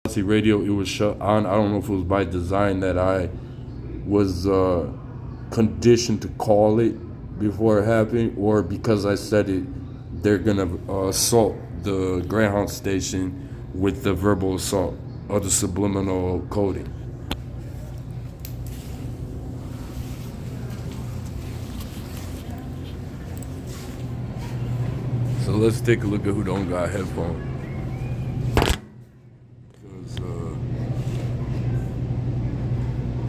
Radio, it was shut on. I don't know if it was by design that I was conditioned to call it before it happened, or because I said it, they're gonna assault the Greyhound station with the verbal assault or the subliminal coding. So let's take a look at who don't got headphones.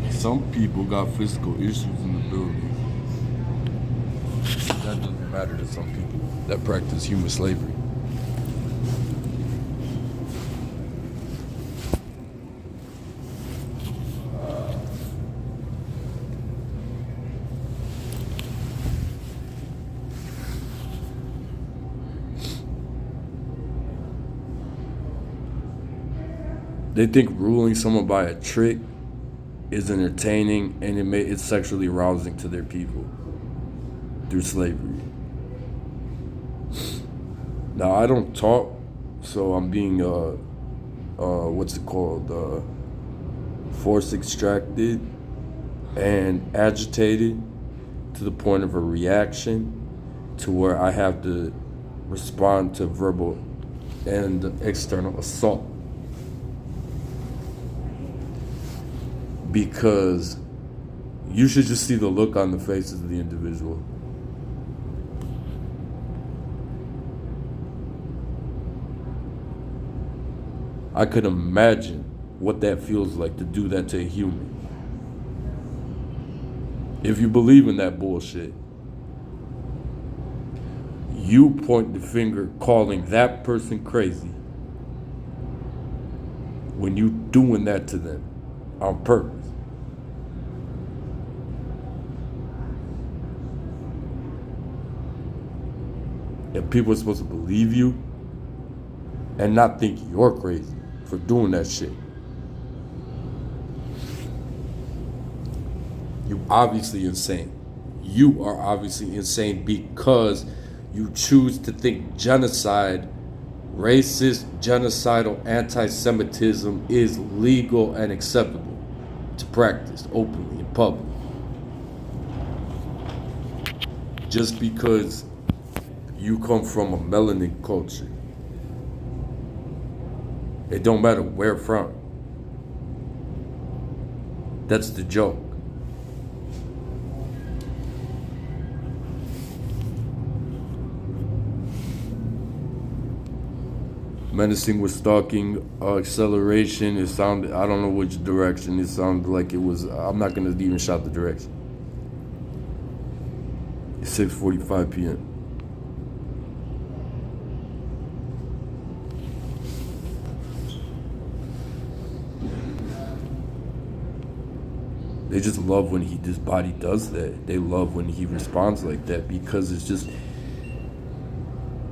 Some people got physical issues in the building. That doesn't matter to some people that practice human slavery. They think ruling someone by a trick is entertaining, and it's sexually arousing to their people through slavery. Now I don't talk, so I'm being what's it called, force extracted and agitated to the point of a reaction, to where I have to respond to verbal and external assault. Because you should just see the look on the faces of the individual. I could imagine what that feels like to do that to a human. If you believe in that bullshit, you point the finger calling that person crazy when you doing that to them on purpose. And people are supposed to believe you and not think you're crazy for doing that shit. You obviously insane. You are obviously insane because you choose to think genocide, racist, genocidal anti-Semitism is legal and acceptable to practice openly in public. Just because you come from a melanin culture. It don't matter where from. That's the joke. Menacing with stalking, acceleration, it sounded, I don't know which direction, it sounded like it was, I'm not gonna even shout the direction. It's 6:45 p.m. They just love when this body does that. They love when he responds like that because it's just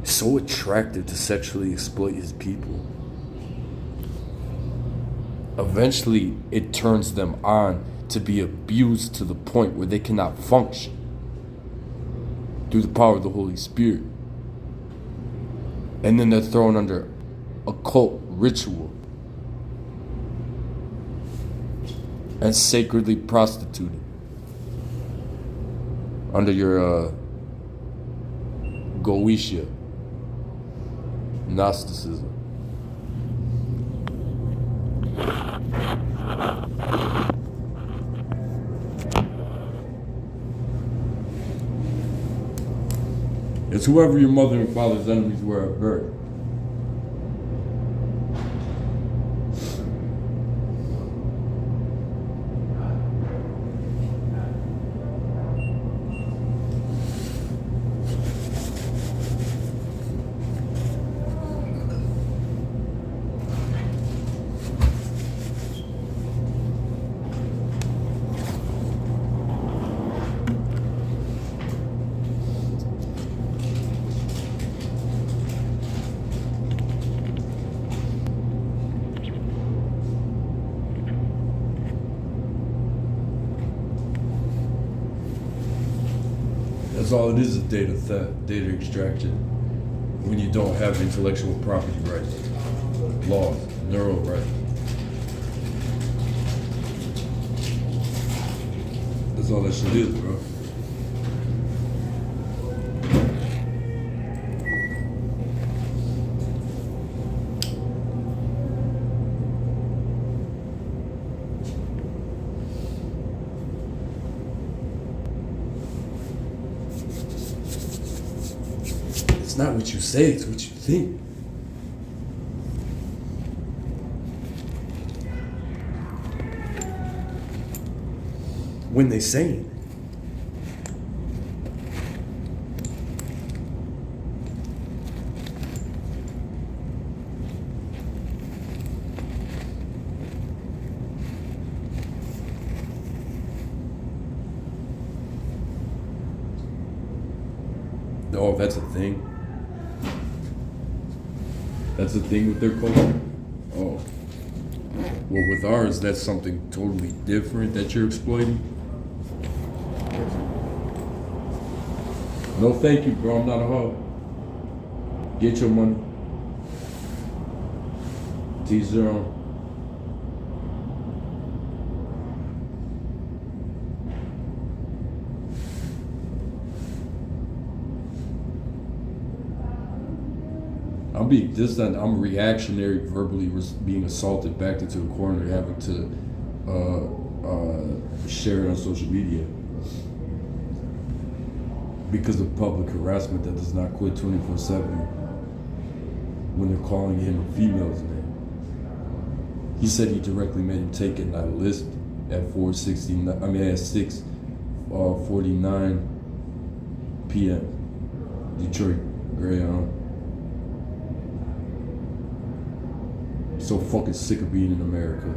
so attractive to sexually exploit his people. Eventually, it turns them on to be abused to the point where they cannot function through the power of the Holy Spirit. And then they're thrown under occult ritual and sacredly prostituted under your Goetia, Gnosticism. It's whoever your mother and father's enemies were at birth. That's all it is data theft, data extraction. When you don't have intellectual property rights, laws, neural rights. That's all that shit is, bro. It's not what you say, it's what you think. When they say it. Oh, that's a thing. That's a thing with their culture. Oh. Well, with ours, that's something totally different that you're exploiting. No, thank you, bro. I'm not a hoe. Get your money. T0. I'm being distant. I'm reactionary, verbally being assaulted back into a corner, having to share it on social media because of public harassment that does not quit 24/7 when they're calling him a female's name. He said he directly made him take it, and I list at 4:69. I mean at 6:49 p.m. Detroit Greyhound. So fucking sick of being in America.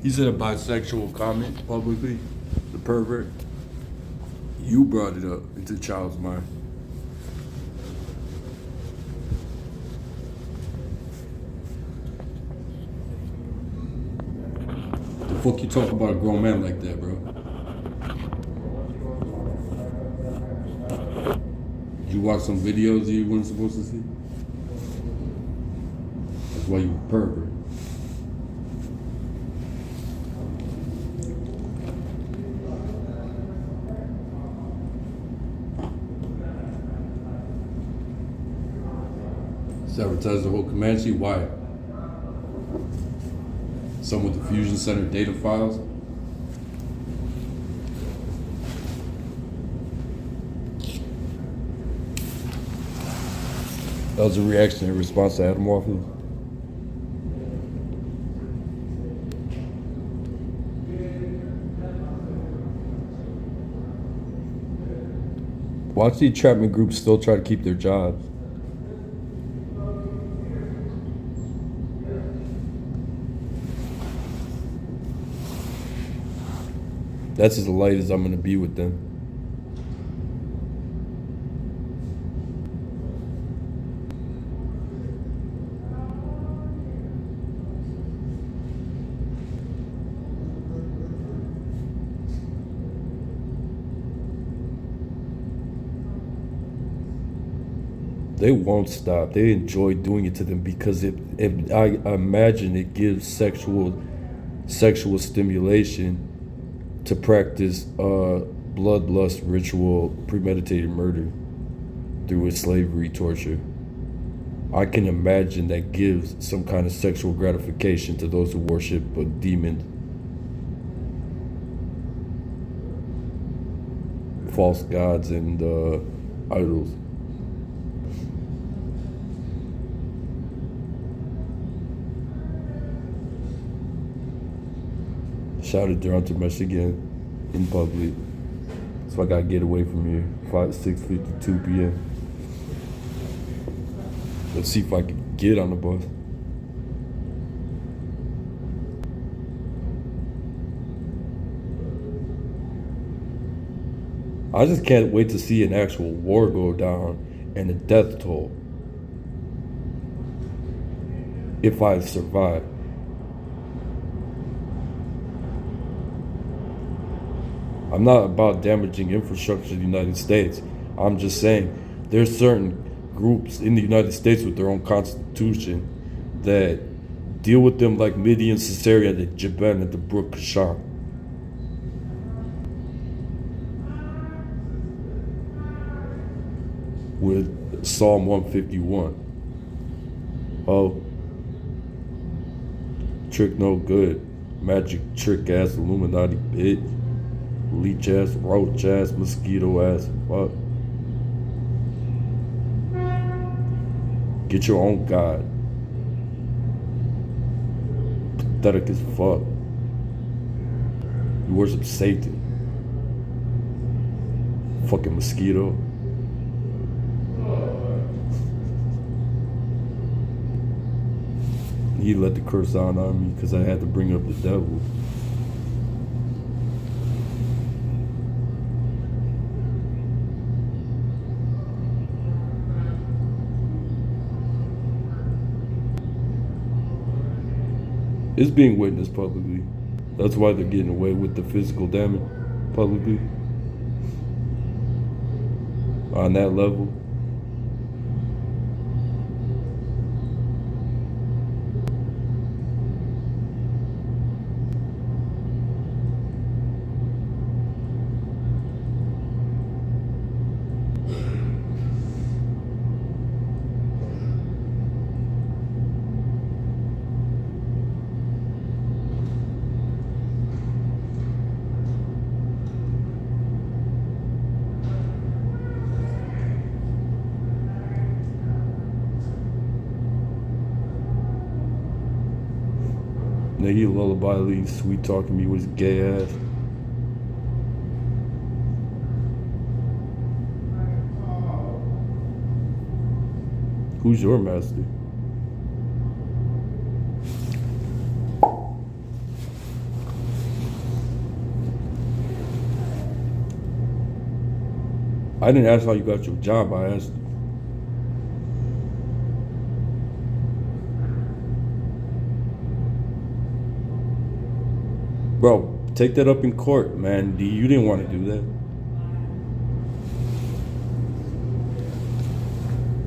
He said a bisexual comment publicly, the pervert. You brought it up into the child's mind. The fuck you talk about a grown man like that, bro? You watch some videos you weren't supposed to see? That's why you a pervert. Sabotage the whole Comanche? Why? Some with the Fusion Center data files? That was a reactionary response to Adam Waffle. Watch the entrapment groups still try to keep their jobs. That's as light as I'm gonna be with them. They won't stop. They enjoy doing it to them because I imagine it gives sexual stimulation to practice bloodlust ritual premeditated murder through slavery torture. I can imagine that gives some kind of sexual gratification to those who worship a demon, false gods, and idols. Shouted down to Michigan in public. So I gotta get away from here. 6:52 p.m. Let's see if I can get on the bus. I just can't wait to see an actual war go down and a death toll. If I survive. I'm not about damaging infrastructure in the United States. I'm just saying there's certain groups in the United States with their own constitution that deal with them like Midian, Sisera, the Jabin, and the Brook Kishon. With Psalm 151. Oh, trick no good. Magic trick ass Illuminati bitch. Leech ass, roach ass, mosquito ass. Fuck. Get your own God. Pathetic as fuck. You worship Satan. Fucking mosquito. He let the curse out on me because I had to bring up the devil. It's being witnessed publicly. That's why they're getting away with the physical damage publicly. On that level. Nigga, lullaby leaves sweet talking me with his gay ass. Who's your master? I didn't ask how you got your job, I asked. Bro, take that up in court, man. You didn't want to do that.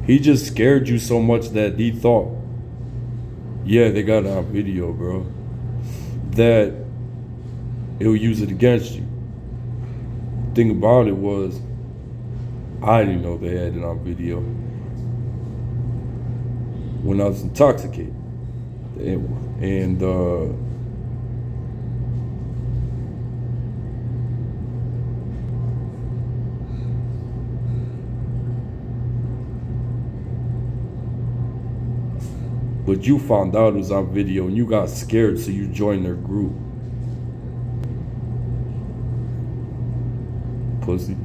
He just scared you so much that he thought, yeah, they got it on video, bro, that he'll use it against you. The thing about it was, I didn't know they had it on video when I was intoxicated. And but you found out it was on video and you got scared, so you joined their group. Pussy.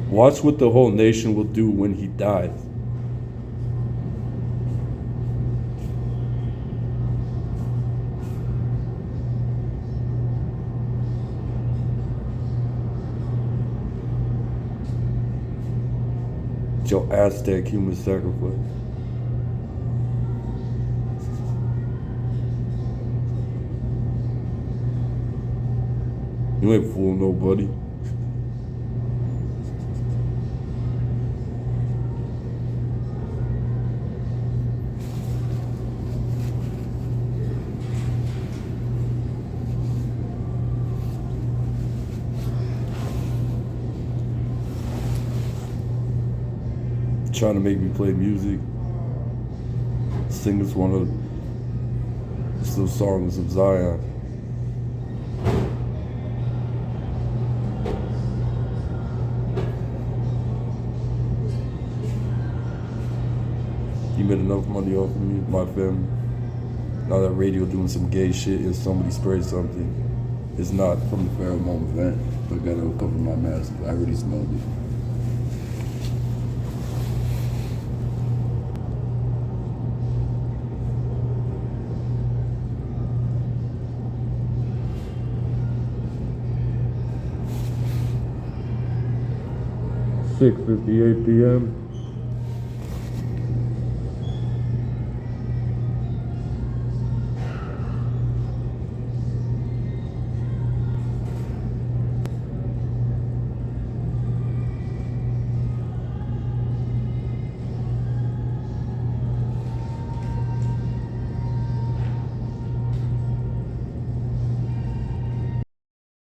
Watch what the whole nation will do when he dies. Your Aztec human sacrifice. You ain't fooling nobody. Trying to make me play music. Sing us one of those songs of Zion. You made enough money off of me, my family. Now that radio doing some gay shit and somebody sprays something. It's not from the pheromone vent, but I gotta cover my mask. I already smelled it. .58 p.m.